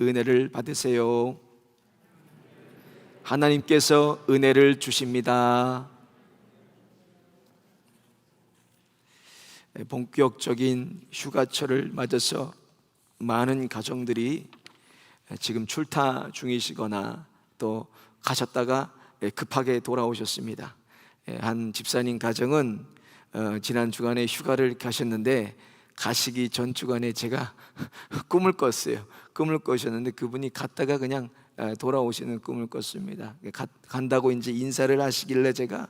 은혜를 받으세요. 하나님께서 은혜를 주십니다. 본격적인 휴가철을 맞아서 많은 가정들이 지금 출타 중이시거나 또 가셨다가 급하게 돌아오셨습니다. 한 집사님 가정은 지난 주간에 휴가를 가셨는데 가시기 전 주간에 제가 꿈을 꿨어요. 꿈을 꿔셨는데 그분이 갔다가 그냥 돌아오시는 꿈을 꿨습니다. 간다고 이제 인사를 하시길래 제가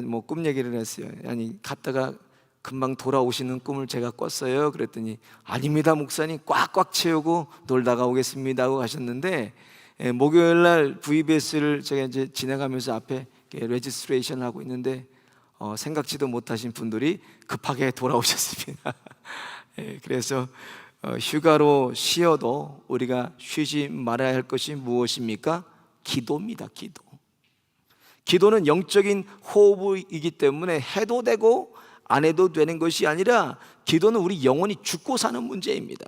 뭐 꿈 얘기를 했어요. 아니 갔다가 금방 돌아오시는 꿈을 제가 꿨어요. 그랬더니 아닙니다 목사님, 꽉꽉 채우고 놀다가 오겠습니다 하고 가셨는데, 목요일날 VBS를 제가 이제 진행하면서 앞에 레지스트레이션을 하고 있는데 생각지도 못하신 분들이 급하게 돌아오셨습니다. 그래서 휴가로 쉬어도 우리가 쉬지 말아야 할 것이 무엇입니까? 기도입니다. 기도는 영적인 호흡이기 때문에 해도 되고 안 해도 되는 것이 아니라 기도는 우리 영혼이 죽고 사는 문제입니다.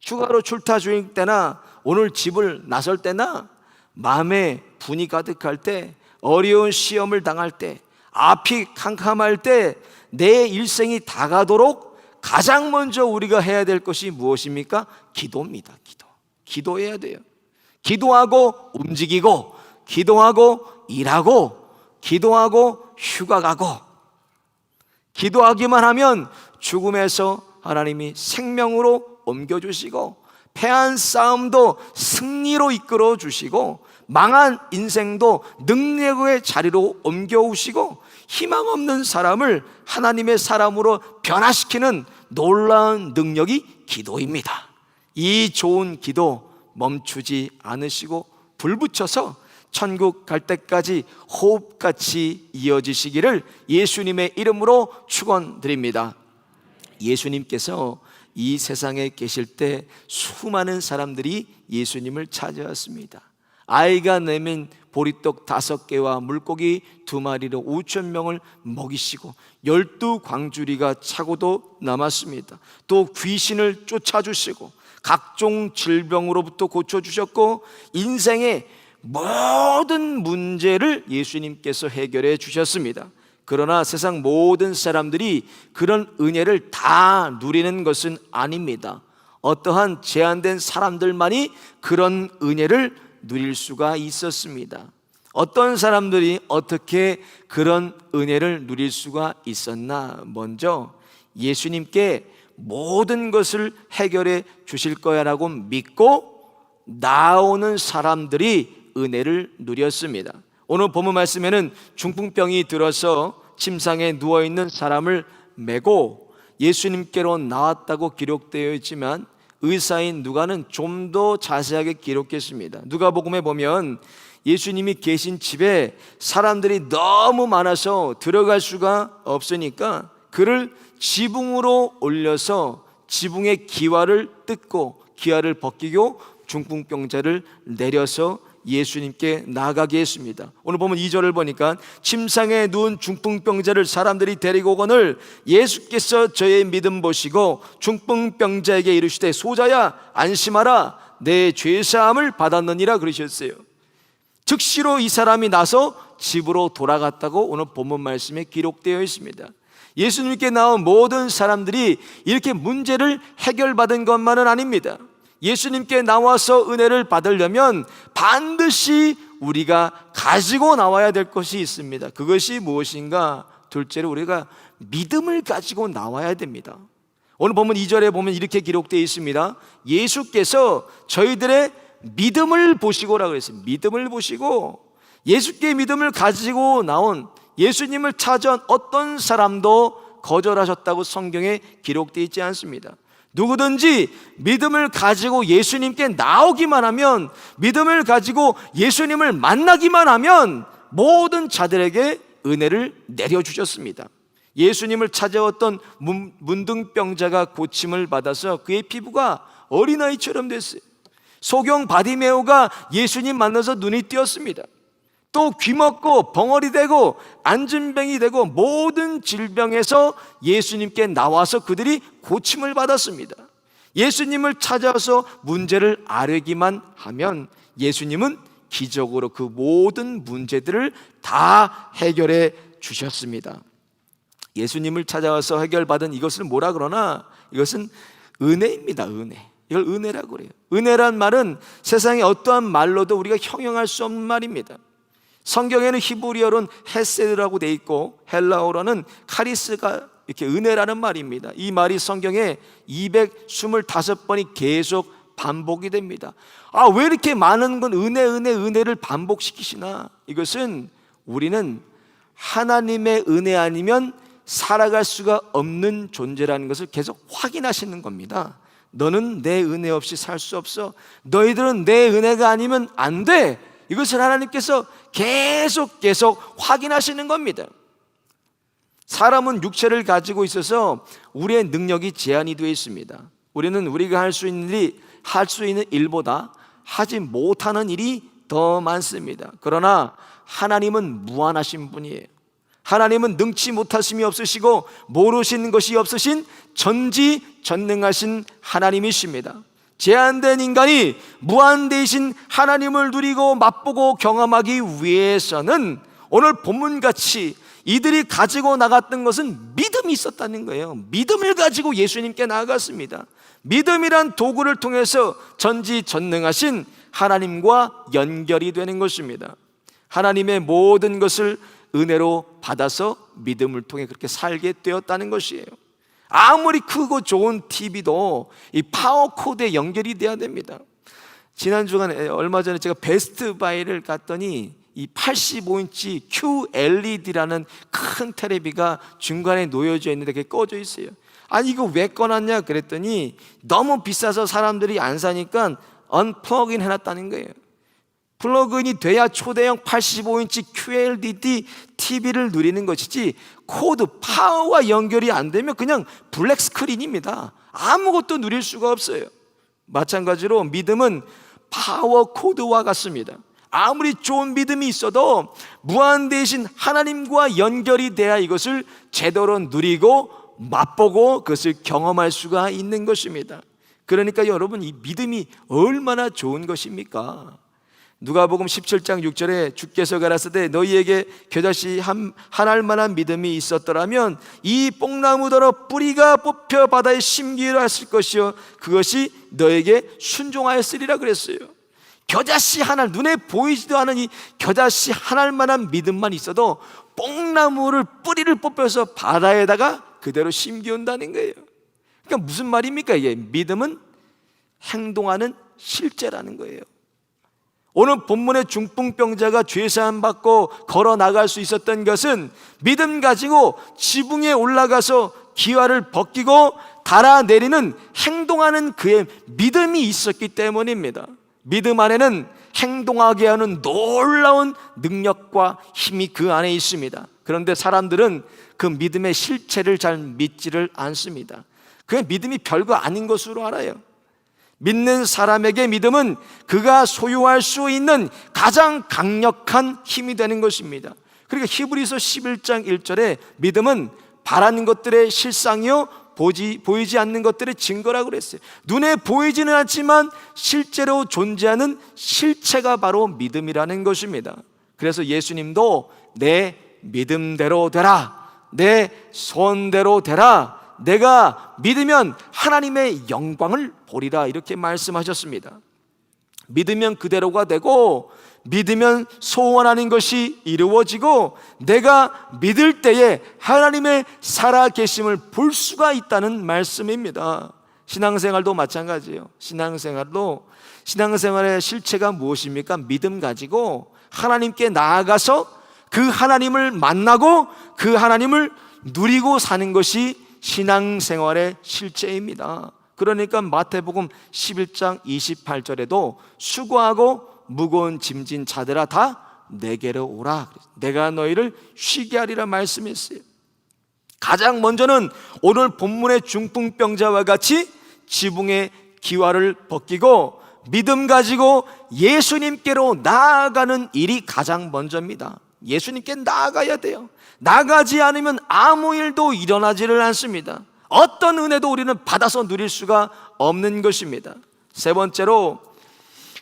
휴가로 출타 중일 때나 오늘 집을 나설 때나 마음에 분이 가득할 때, 어려운 시험을 당할 때, 앞이 캄캄할 때, 내 일생이 다가도록 가장 먼저 우리가 해야 될 것이 무엇입니까? 기도입니다. 기도해야 돼요. 기도하고 움직이고, 기도하고 일하고, 기도하고 휴가 가고, 기도하기만 하면 죽음에서 하나님이 생명으로 옮겨주시고, 패한 싸움도 승리로 이끌어 주시고, 망한 인생도 능력의 자리로 옮겨오시고, 희망 없는 사람을 하나님의 사람으로 변화시키는 놀라운 능력이 기도입니다. 이 좋은 기도 멈추지 않으시고 불붙여서 천국 갈 때까지 호흡같이 이어지시기를 예수님의 이름으로 축원드립니다. 예수님께서 이 세상에 계실 때 수많은 사람들이 예수님을 찾아왔습니다. 아이가 내민 보리떡 5개와 물고기 2마리로 5,000명을 먹이시고 12광주리가 차고도 남았습니다. 또 귀신을 쫓아주시고 각종 질병으로부터 고쳐주셨고, 인생의 모든 문제를 예수님께서 해결해 주셨습니다. 그러나 세상 모든 사람들이 그런 은혜를 다 누리는 것은 아닙니다. 어떠한 제한된 사람들만이 그런 은혜를 누릴 수가 있었습니다. 어떤 사람들이 어떻게 그런 은혜를 누릴 수가 있었나? 먼저 예수님께 모든 것을 해결해 주실 거야라고 믿고 나오는 사람들이 은혜를 누렸습니다. 오늘 본문 말씀에는 중풍병이 들어서 침상에 누워있는 사람을 메고 예수님께로 나왔다고 기록되어 있지만, 의사인 누가는 좀 더 자세하게 기록했습니다. 누가복음에 보면 예수님이 계신 집에 사람들이 너무 많아서 들어갈 수가 없으니까 그를 지붕으로 올려서 지붕의 기와를 뜯고 기와를 벗기고 중풍병자를 내려서 예수님께 나가게 했습니다. 오늘 보면 2절을 보니까 침상에 누운 중풍병자를 사람들이 데리고 오거늘 예수께서 저의 믿음 보시고 중풍병자에게 이르시되 소자야 안심하라 내 죄사함을 받았느니라 그러셨어요. 즉시로 이 사람이 나서 집으로 돌아갔다고 오늘 본문 말씀에 기록되어 있습니다. 예수님께 나온 모든 사람들이 이렇게 문제를 해결받은 것만은 아닙니다. 예수님께 나와서 은혜를 받으려면 반드시 우리가 가지고 나와야 될 것이 있습니다. 그것이 무엇인가? 둘째로 우리가 믿음을 가지고 나와야 됩니다. 오늘 보면 2절에 보면 이렇게 기록되어 있습니다. 예수께서 저희들의 믿음을 보시고라고 했어요. 믿음을 보시고, 예수께 믿음을 가지고 나온 예수님을 찾아온 어떤 사람도 거절하셨다고 성경에 기록되어 있지 않습니다. 누구든지 믿음을 가지고 예수님께 나오기만 하면, 믿음을 가지고 예수님을 만나기만 하면 모든 자들에게 은혜를 내려주셨습니다. 예수님을 찾아왔던 문둥병자가 고침을 받아서 그의 피부가 어린아이처럼 됐어요. 소경 바디메오가 예수님 만나서 눈이 띄었습니다. 또 귀먹고 벙어리 되고 안진뱅이 되고 모든 질병에서 예수님께 나와서 그들이 고침을 받았습니다. 예수님을 찾아와서 문제를 아뢰기만 하면 예수님은 기적으로 그 모든 문제들을 다 해결해 주셨습니다. 예수님을 찾아와서 해결받은 이것을 뭐라 그러나 이것은 은혜입니다. 은혜. 이걸 은혜라고 그래요. 은혜란 말은 세상의 어떠한 말로도 우리가 형용할 수 없는 말입니다. 성경에는 히브리어로는 헤세드라고 돼 있고 헬라어로는 카리스가 이렇게 은혜라는 말입니다. 이 말이 성경에 225번이 계속 반복이 됩니다. 왜 이렇게 많은 건 은혜를 반복시키시나? 이것은 우리는 하나님의 은혜 아니면 살아갈 수가 없는 존재라는 것을 계속 확인하시는 겁니다. 너는 내 은혜 없이 살 수 없어. 너희들은 내 은혜가 아니면 안 돼. 이것을 하나님께서 계속 확인하시는 겁니다. 사람은 육체를 가지고 있어서 우리의 능력이 제한이 되어 있습니다. 우리는 우리가 할 수 있는 일보다 하지 못하는 일이 더 많습니다. 그러나 하나님은 무한하신 분이에요. 하나님은 능치 못하심이 없으시고 모르시는 것이 없으신 전지전능하신 하나님이십니다. 제한된 인간이 무한대이신 하나님을 누리고 맛보고 경험하기 위해서는 오늘 본문같이 이들이 가지고 나갔던 것은 믿음이 있었다는 거예요. 믿음을 가지고 예수님께 나아갔습니다. 믿음이란 도구를 통해서 전지전능하신 하나님과 연결이 되는 것입니다. 하나님의 모든 것을 은혜로 받아서 믿음을 통해 그렇게 살게 되었다는 것이에요. 아무리 크고 좋은 TV도 이 파워 코드에 연결이 돼야 됩니다. 지난 주간에 얼마 전에 제가 베스트바이를 갔더니 이 85인치 QLED라는 큰 테레비가 중간에 놓여져 있는데 그게 꺼져 있어요. 아니 이거 왜 꺼놨냐 그랬더니 너무 비싸서 사람들이 안 사니까 언플러그인 해놨다는 거예요. 플러그인이 돼야 초대형 85인치 QLED TV를 누리는 것이지 코드, 파워와 연결이 안 되면 그냥 블랙 스크린입니다. 아무것도 누릴 수가 없어요. 마찬가지로 믿음은 파워 코드와 같습니다. 아무리 좋은 믿음이 있어도 무한대신 하나님과 연결이 돼야 이것을 제대로 누리고 맛보고 그것을 경험할 수가 있는 것입니다. 그러니까 여러분, 이 믿음이 얼마나 좋은 것입니까? 누가복음 17장 6절에 주께서 가라사대 너희에게 겨자씨 한 알만한 믿음이 있었더라면 이 뽕나무더러 뿌리가 뽑혀 바다에 심기를 했을 것이요 그것이 너에게 순종하였으리라 그랬어요. 겨자씨 한 알, 눈에 보이지도 않은 이 겨자씨 한 알만한 믿음만 있어도 뽕나무를 뿌리를 뽑혀서 바다에다가 그대로 심기운다는 거예요. 그러니까 무슨 말입니까? 이게 믿음은 행동하는 실제라는 거예요. 오늘 본문의 중풍병자가 죄사함 받고 걸어 나갈 수 있었던 것은 믿음 가지고 지붕에 올라가서 기와를 벗기고 달아내리는 행동하는 그의 믿음이 있었기 때문입니다. 믿음 안에는 행동하게 하는 놀라운 능력과 힘이 그 안에 있습니다. 그런데 사람들은 그 믿음의 실체를 잘 믿지를 않습니다. 그 믿음이 별거 아닌 것으로 알아요. 믿는 사람에게 믿음은 그가 소유할 수 있는 가장 강력한 힘이 되는 것입니다. 그러니까 히브리서 11장 1절에 믿음은 바라는 것들의 실상이요 보이지 않는 것들의 증거라고 그랬어요. 눈에 보이지는 않지만 실제로 존재하는 실체가 바로 믿음이라는 것입니다. 그래서 예수님도 내 믿음대로 되라, 내 소원대로 되라, 내가 믿으면 하나님의 영광을 보리라, 이렇게 말씀하셨습니다. 믿으면 그대로가 되고 믿으면 소원하는 것이 이루어지고 내가 믿을 때에 하나님의 살아계심을 볼 수가 있다는 말씀입니다. 신앙생활도 마찬가지예요. 신앙생활의 실체가 무엇입니까? 믿음 가지고 하나님께 나아가서 그 하나님을 만나고 그 하나님을 누리고 사는 것이 신앙생활의 실체입니다. 그러니까 마태복음 11장 28절에도 수고하고 무거운 짐진 자들아 다 내게로 오라, 내가 너희를 쉬게 하리라 말씀했어요. 가장 먼저는 오늘 본문의 중풍병자와 같이 지붕의 기와를 벗기고 믿음 가지고 예수님께로 나아가는 일이 가장 먼저입니다. 예수님께 나아가야 돼요. 나가지 않으면 아무 일도 일어나지를 않습니다. 어떤 은혜도 우리는 받아서 누릴 수가 없는 것입니다. 세 번째로,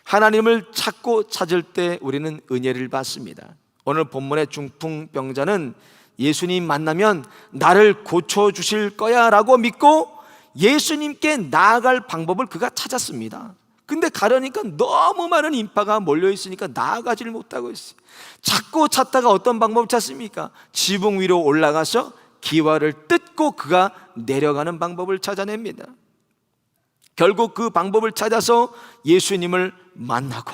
하나님을 찾고 찾을 때 우리는 은혜를 받습니다. 오늘 본문의 중풍병자는 예수님 만나면 나를 고쳐주실 거야 라고 믿고 예수님께 나아갈 방법을 그가 찾았습니다. 근데 가려니까 너무 많은 인파가 몰려있으니까 나아가지를 못하고 있어요. 찾고 찾다가 어떤 방법을 찾습니까? 지붕 위로 올라가서 기와를 뜯고 그가 내려가는 방법을 찾아냅니다. 결국 그 방법을 찾아서 예수님을 만나고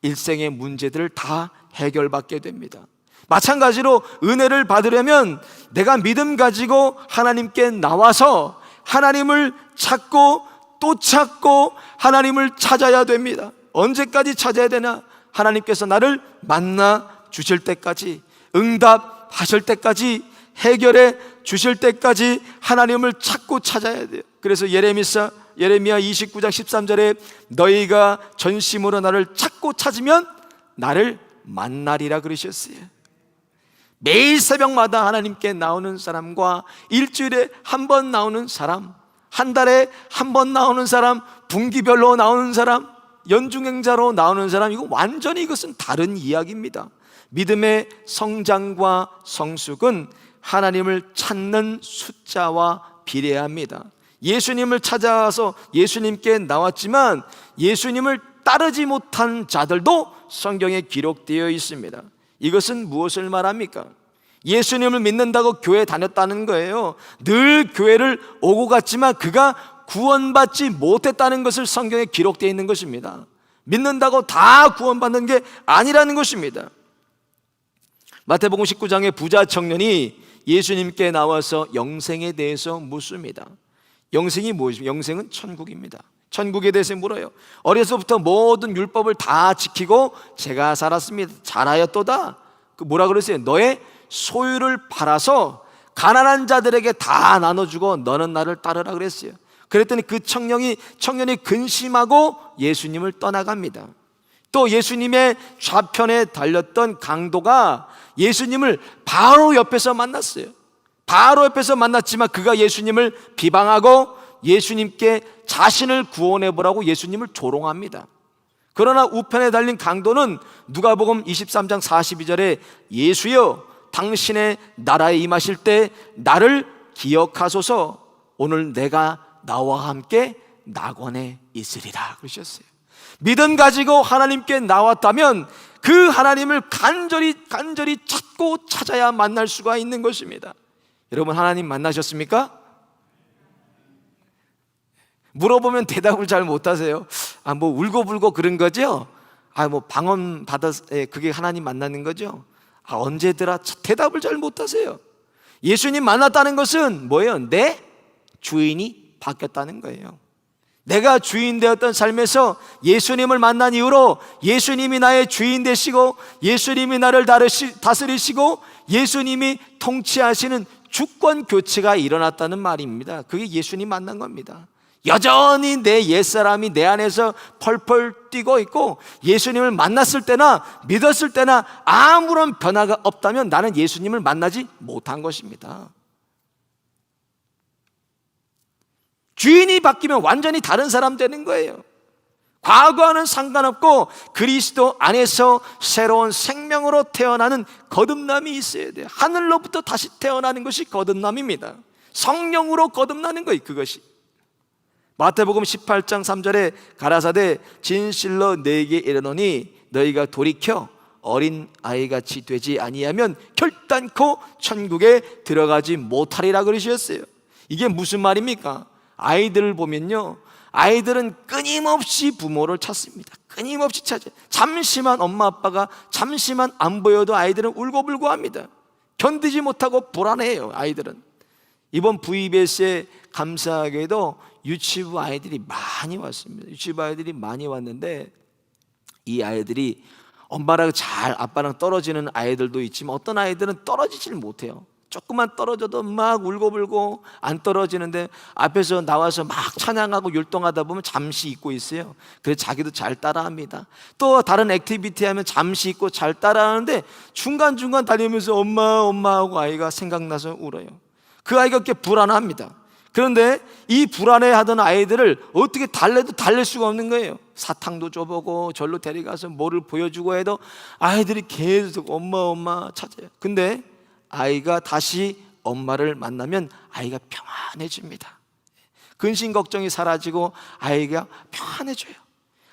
일생의 문제들을 다 해결받게 됩니다. 마찬가지로 은혜를 받으려면 내가 믿음 가지고 하나님께 나와서 하나님을 찾고 또 찾고 하나님을 찾아야 됩니다. 언제까지 찾아야 되나? 하나님께서 나를 만나 주실 때까지, 응답하실 때까지, 해결해 주실 때까지 하나님을 찾고 찾아야 돼요. 그래서 예레미야 29장 13절에 너희가 전심으로 나를 찾고 찾으면 나를 만나리라 그러셨어요. 매일 새벽마다 하나님께 나오는 사람과 일주일에 한 번 나오는 사람, 한 달에 한 번 나오는 사람, 분기별로 나오는 사람, 연중행자로 나오는 사람, 이거 완전히 이것은 다른 이야기입니다. 믿음의 성장과 성숙은 하나님을 찾는 숫자와 비례합니다. 예수님을 찾아서 예수님께 나왔지만 예수님을 따르지 못한 자들도 성경에 기록되어 있습니다. 이것은 무엇을 말합니까? 예수님을 믿는다고 교회 다녔다는 거예요. 늘 교회를 오고 갔지만 그가 구원받지 못했다는 것을 성경에 기록되어 있는 것입니다. 믿는다고 다 구원받는 게 아니라는 것입니다. 마태복음 19장의 부자 청년이 예수님께 나와서 영생에 대해서 묻습니다. 영생이 무엇입니까? 영생은 천국입니다. 천국에 대해서 물어요. 어려서부터 모든 율법을 다 지키고 제가 살았습니다. 잘하였도다. 뭐라 그랬어요? 너의 소유를 팔아서 가난한 자들에게 다 나눠주고 너는 나를 따르라 그랬어요. 그랬더니 그 청년이 근심하고 예수님을 떠나갑니다. 또 예수님의 좌편에 달렸던 강도가 예수님을 바로 옆에서 만났어요. 바로 옆에서 만났지만 그가 예수님을 비방하고 예수님께 자신을 구원해보라고 예수님을 조롱합니다. 그러나 우편에 달린 강도는 누가복음 23장 42절에 예수여 당신의 나라에 임하실 때 나를 기억하소서, 오늘 내가 나와 함께 낙원에 있으리라 그러셨어요. 믿음 가지고 하나님께 나왔다면 그 하나님을 간절히 찾고 찾아야 만날 수가 있는 것입니다. 여러분, 하나님 만나셨습니까? 물어보면 대답을 잘 못하세요. 뭐 울고불고 그런 거죠? 뭐 방언 받아서 그게 하나님 만나는 거죠? 언제더라? 대답을 잘 못하세요. 예수님 만났다는 것은 뭐예요? 내 주인이 바뀌었다는 거예요. 내가 주인 되었던 삶에서 예수님을 만난 이후로 예수님이 나의 주인 되시고 예수님이 나를 다스리시고 예수님이 통치하시는 주권 교체가 일어났다는 말입니다. 그게 예수님 만난 겁니다. 여전히 내 옛사람이 내 안에서 펄펄 뛰고 있고 예수님을 만났을 때나 믿었을 때나 아무런 변화가 없다면 나는 예수님을 만나지 못한 것입니다. 주인이 바뀌면 완전히 다른 사람 되는 거예요. 과거와는 상관없고 그리스도 안에서 새로운 생명으로 태어나는 거듭남이 있어야 돼요. 하늘로부터 다시 태어나는 것이 거듭남입니다. 성령으로 거듭나는 거예요. 그것이 마태복음 18장 3절에 가라사대 진실로 너희에게 이르노니 너희가 돌이켜 어린 아이같이 되지 아니하면 결단코 천국에 들어가지 못하리라 그러셨어요. 이게 무슨 말입니까? 아이들을 보면요, 아이들은 끊임없이 부모를 찾습니다. 끊임없이 찾아요. 잠시만 엄마 아빠가 잠시만 안 보여도 아이들은 울고불고 합니다. 견디지 못하고 불안해요. 아이들은. 이번 VBS에 감사하게도 유치부 아이들이 많이 왔습니다. 유치부 아이들이 많이 왔는데 이 아이들이 엄마랑 잘 아빠랑 떨어지는 아이들도 있지만 어떤 아이들은 떨어지질 못해요. 조금만 떨어져도 막 울고불고 안 떨어지는데 앞에서 나와서 막 찬양하고 율동하다 보면 잠시 잊고 있어요. 그래서 자기도 잘 따라합니다. 또 다른 액티비티 하면 잠시 잊고 잘 따라하는데 중간중간 다니면서 엄마 하고 아이가 생각나서 울어요. 그 아이가 그렇게 불안합니다. 그런데 이 불안해하던 아이들을 어떻게 달래도 달랠 수가 없는 거예요. 사탕도 줘보고 절로 데려가서 뭐를 보여주고 해도 아이들이 계속 엄마 찾아요. 근데 아이가 다시 엄마를 만나면 아이가 평안해집니다. 근심 걱정이 사라지고 아이가 평안해져요.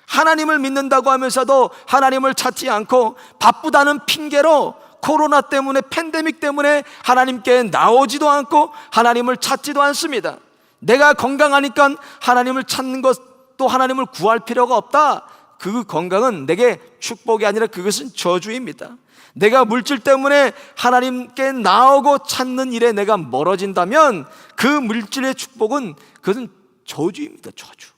하나님을 믿는다고 하면서도 하나님을 찾지 않고 바쁘다는 핑계로 코로나 때문에, 팬데믹 때문에 하나님께 나오지도 않고 하나님을 찾지도 않습니다. 내가 건강하니까 하나님을 찾는 것도 하나님을 구할 필요가 없다. 그 건강은 내게 축복이 아니라 그것은 저주입니다. 내가 물질 때문에 하나님께 나오고 찾는 일에 내가 멀어진다면 그 물질의 축복은 그것은 저주입니다. 저주.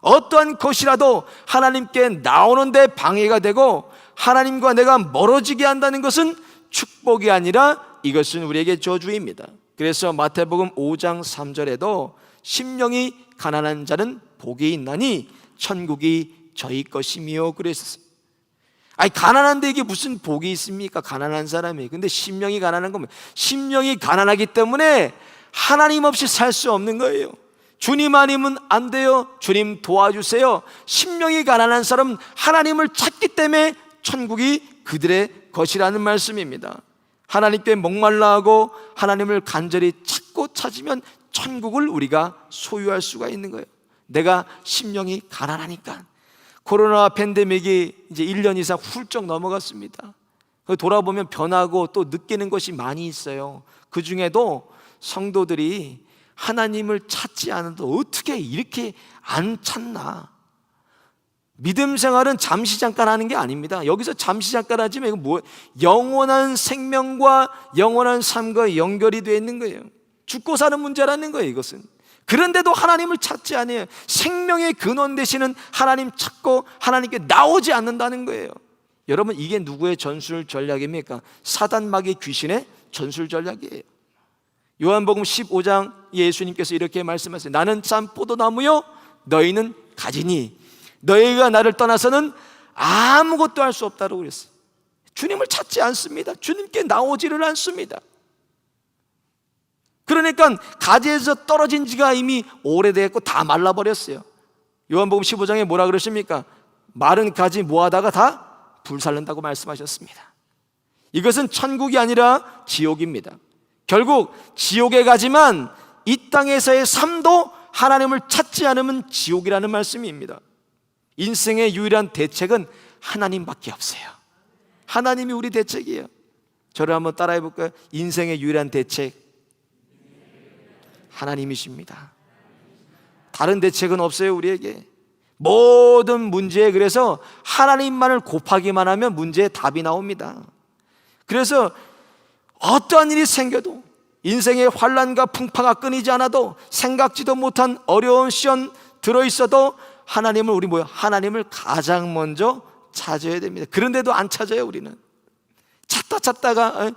어떠한 것이라도 하나님께 나오는데 방해가 되고 하나님과 내가 멀어지게 한다는 것은 축복이 아니라 이것은 우리에게 저주입니다. 그래서 마태복음 5장 3절에도 심령이 가난한 자는 복이 있나니 천국이 저희 것이며 그랬어요. 아니, 가난한데 이게 무슨 복이 있습니까? 가난한 사람이. 근데 심령이 가난한 거면 심령이 가난하기 때문에 하나님 없이 살 수 없는 거예요. 주님 아니면 안 돼요. 주님 도와주세요. 심령이 가난한 사람은 하나님을 찾기 때문에 천국이 그들의 것이라는 말씀입니다. 하나님께 목말라하고 하나님을 간절히 찾고 찾으면 천국을 우리가 소유할 수가 있는 거예요. 내가 심령이 가난하니까. 코로나 팬데믹이 이제 1년 이상 훌쩍 넘어갔습니다. 돌아보면 변하고 또 느끼는 것이 많이 있어요. 그 중에도 성도들이 하나님을 찾지 않아도 어떻게 이렇게 안 찾나. 믿음 생활은 잠시 잠깐 하는 게 아닙니다. 여기서 잠시 잠깐 하지만 이거 뭐 영원한 생명과 영원한 삶과 연결이 되어 있는 거예요. 죽고 사는 문제라는 거예요, 이것은. 그런데도 하나님을 찾지 않아요. 생명의 근원 되시는 하나님 찾고 하나님께 나오지 않는다는 거예요. 여러분, 이게 누구의 전술 전략입니까? 사단 마귀 귀신의 전술 전략이에요. 요한복음 15장 예수님께서 이렇게 말씀하세요. 나는 참 포도나무요 너희는 가지니 너희가 나를 떠나서는 아무것도 할 수 없다고 그랬어요. 주님을 찾지 않습니다. 주님께 나오지를 않습니다. 그러니까 가지에서 떨어진 지가 이미 오래됐고 다 말라버렸어요. 요한복음 15장에 뭐라 그러십니까? 마른 가지 모아다가 다 불살른다고 말씀하셨습니다. 이것은 천국이 아니라 지옥입니다. 결국 지옥에 가지만 이 땅에서의 삶도 하나님을 찾지 않으면 지옥이라는 말씀입니다. 인생의 유일한 대책은 하나님밖에 없어요. 하나님이 우리 대책이에요. 저를 한번 따라해 볼까요? 인생의 유일한 대책 하나님이십니다. 다른 대책은 없어요, 우리에게. 모든 문제에 그래서 하나님만을 곱하기만 하면 문제의 답이 나옵니다. 그래서 어떠한 일이 생겨도 인생의 환난과 풍파가 끊이지 않아도 생각지도 못한 어려운 시험 들어있어도 하나님을 하나님을 가장 먼저 찾아야 됩니다. 그런데도 안 찾아요, 우리는. 찾다가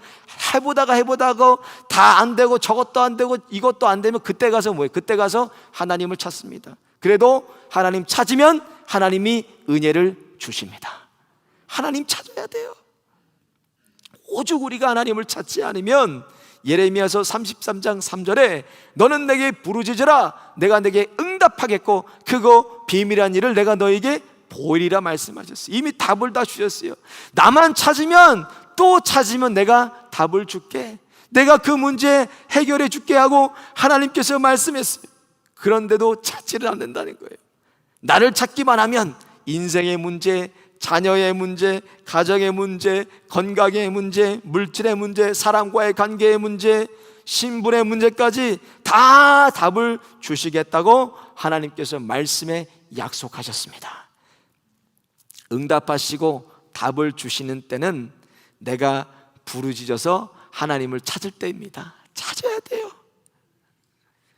해보다가 다 안 되고 저것도 안 되고 이것도 안 되면 그때 가서 그때 가서 하나님을 찾습니다. 그래도 하나님 찾으면 하나님이 은혜를 주십니다. 하나님 찾아야 돼요. 오죽 우리가 하나님을 찾지 않으면 예레미야서 33장 3절에 너는 내게 부르짖으라 내가 내게 응답하겠고 그거 비밀한 일을 내가 너에게 보이리라 말씀하셨어요. 이미 답을 다 주셨어요. 나만 찾으면 또 찾으면 내가 답을 줄게. 내가 그 문제 해결해 줄게 하고 하나님께서 말씀했어요. 그런데도 찾지를 않는다는 거예요. 나를 찾기만 하면 인생의 문제, 자녀의 문제, 가정의 문제, 건강의 문제, 물질의 문제, 사람과의 관계의 문제, 신분의 문제까지 다 답을 주시겠다고 하나님께서 말씀에 약속하셨습니다. 응답하시고 답을 주시는 때는 내가 부르짖어서 하나님을 찾을 때입니다. 찾아야 돼요.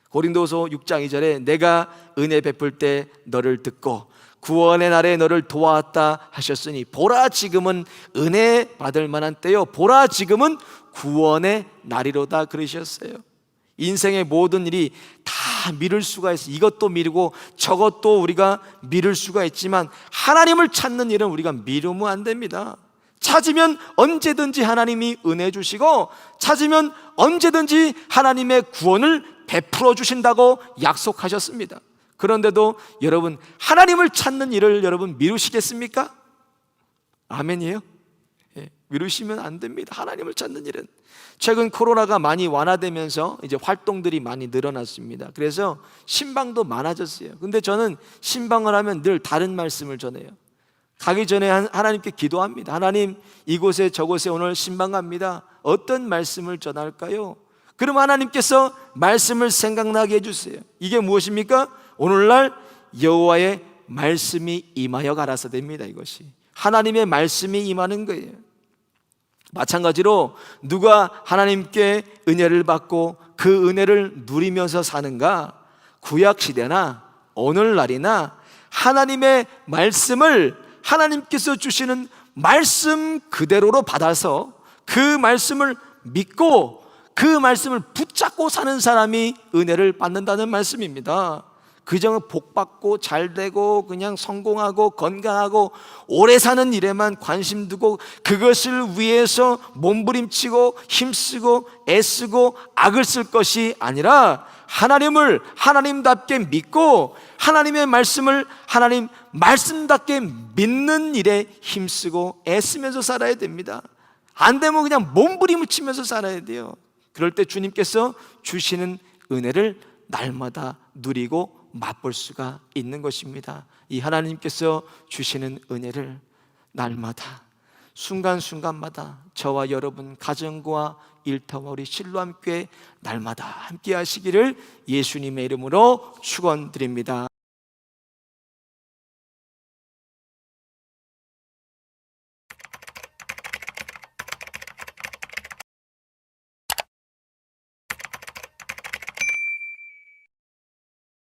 고린도서 6장 2절에 내가 은혜 베풀 때 너를 듣고 구원의 날에 너를 도왔다 하셨으니 보라 지금은 은혜 받을 만한 때요 보라 지금은 구원의 날이로다 그러셨어요. 인생의 모든 일이 다 미룰 수가 있어요. 이것도 미루고 저것도 우리가 미룰 수가 있지만 하나님을 찾는 일은 우리가 미루면 안 됩니다. 찾으면 언제든지 하나님이 은혜 주시고 찾으면 언제든지 하나님의 구원을 베풀어 주신다고 약속하셨습니다. 그런데도 여러분, 하나님을 찾는 일을 여러분 미루시겠습니까? 아멘이에요? 예, 미루시면 안 됩니다. 하나님을 찾는 일은. 최근 코로나가 많이 완화되면서 이제 활동들이 많이 늘어났습니다. 그래서 신방도 많아졌어요. 근데 저는 신방을 하면 늘 다른 말씀을 전해요. 가기 전에 하나님께 기도합니다. 하나님, 이곳에 저곳에 오늘 신방 갑니다. 어떤 말씀을 전할까요? 그럼 하나님께서 말씀을 생각나게 해주세요. 이게 무엇입니까? 오늘날 여호와의 말씀이 임하여 가라사 됩니다. 이것이 하나님의 말씀이 임하는 거예요. 마찬가지로 누가 하나님께 은혜를 받고 그 은혜를 누리면서 사는가? 구약시대나 오늘날이나 하나님의 말씀을 하나님께서 주시는 말씀 그대로로 받아서 그 말씀을 믿고 그 말씀을 붙잡고 사는 사람이 은혜를 받는다는 말씀입니다. 그저 복받고 잘되고 그냥 성공하고 건강하고 오래 사는 일에만 관심 두고 그것을 위해서 몸부림치고 힘쓰고 애쓰고 악을 쓸 것이 아니라 하나님을 하나님답게 믿고 하나님의 말씀을 하나님 말씀답게 믿는 일에 힘쓰고 애쓰면서 살아야 됩니다. 안 되면 그냥 몸부림치면서 살아야 돼요. 그럴 때 주님께서 주시는 은혜를 날마다 누리고 맛볼 수가 있는 것입니다. 이 하나님께서 주시는 은혜를 날마다 순간순간마다 저와 여러분 가정과 일터와 우리 실로암교회 날마다 함께 하시기를 예수님의 이름으로 축원드립니다.